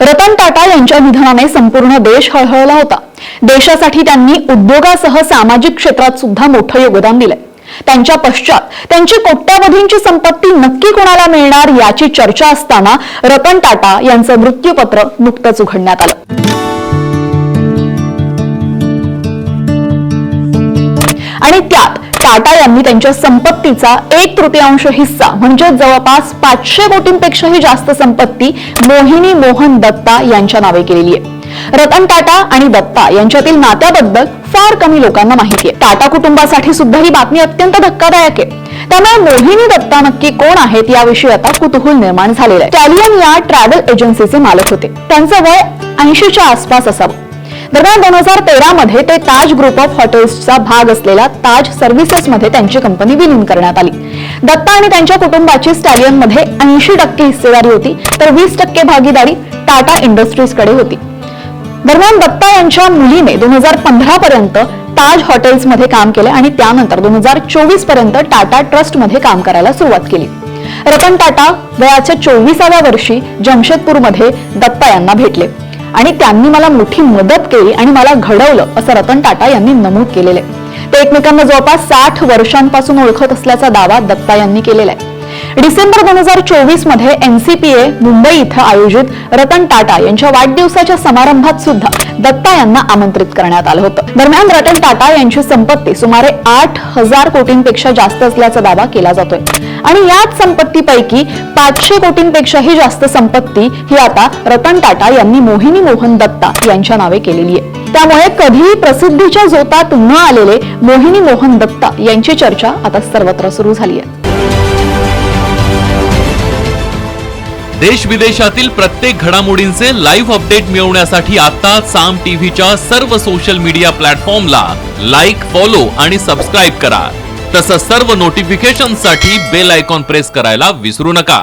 रतन टाटा यांच्या निधनाने संपूर्ण देश हळहळला होता। देशासाठी त्यांनी उद्योगासह सामाजिक क्षेत्रात सुद्धा मोठं योगदान दिलंय। त्यांच्या पश्चात त्यांची कोट्यावधींची संपत्ती नक्की कोणाला मिळणार याची चर्चा असताना रतन टाटा यांचं मृत्यूपत्र नुकतंच उघडण्यात आलं। आणि त्यात टाटा यांनी त्यांच्या संपत्तीचा 1/3 हिस्सा म्हणजे जवळपास 500 कोटींपेक्षाही जास्त संपत्ती मोहिनी मोहन दत्ता यांच्या नावे केलेली आहे। रतन टाटा आणि दत्ता यांच्यातील नात्याबद्दल फार कमी लोकांना माहिती आहे। टाटा कुटुंबासाठी सुद्धा ही बातमी अत्यंत धक्कादायक आहे। त्यामुळे मोहिनी दत्ता नक्की कोण आहेत याविषयी आता कुतूहल निर्माण झालेलं आहे। स्टॅलियन या ट्रॅव्हल एजन्सीचे मालक होते। त्यांचं वय 80च्या आसपास असावं। दरम्यान 2013 मध्ये ते ताज ग्रुप ऑफ हॉटेल्सचा भाग असलेल्या ताज सर्व्हिसेस मध्ये त्यांची कंपनी विलीन करण्यात आली। दत्ता आणि त्यांच्या कुटुंबाची स्टॅलियन मध्ये 80% हिस्सेदारी होती, तर 20% भागीदारी टाटा इंडस्ट्रीज कडे होती। दरम्यान दत्ता यांच्या मुलीने 2015 पर्यंत ताज हॉटेल्स मध्ये काम केले आणि त्यानंतर 2024 पर्यंत टाटा ट्रस्ट मध्ये काम करायला सुरुवात केली। रतन टाटा वयाच्या 24व्या वर्षी जमशेदपूर मध्ये दत्ता यांना भेटले आणि त्यांनी मला मोठी मदत केली आणि मला घडवलं असं रतन टाटा यांनी नमूद केलेले। ते एकमेकांना जवळपास 60 वर्षांपासून ओळखत असल्याचा दावा दत्ता यांनी केलेला आहे। डिसेंबर 2024 मध्ये NCPA मुंबई इथं आयोजित रतन टाटा यांच्या वाढदिवसाच्या समारंभात सुद्धा दत्ता यांना आमंत्रित करण्यात आलं होतं। दरम्यान रतन टाटा यांची संपत्ती सुमारे 8000 कोटींपेक्षा जास्त असल्याचा दावा केला जातोय आणि याच संपत्तीपैकी 500 कोटींपेक्षाही जास्त संपत्ती ही आता रतन टाटा यांनी मोहिनी मोहन दत्ता यांच्या नावे केलेली आहे। त्यामुळे कधीही प्रसिद्धीच्या झोतात न आलेले मोहिनी मोहन दत्ता यांची चर्चा आता सर्वत्र सुरू झाली आहे। देश विदेशातील प्रत्येक घडामोडींचे लाईव्ह अपडेट मिळवण्यासाठी आता साम टीव्हीच्या सर्व सोशल मीडिया प्लॅटफॉर्मला लाईक, फॉलो आणि सबस्क्राईब करा। तसंच सर्व नोटिफिकेशनसाठी बेल आयकॉन प्रेस करायला विसरू नका।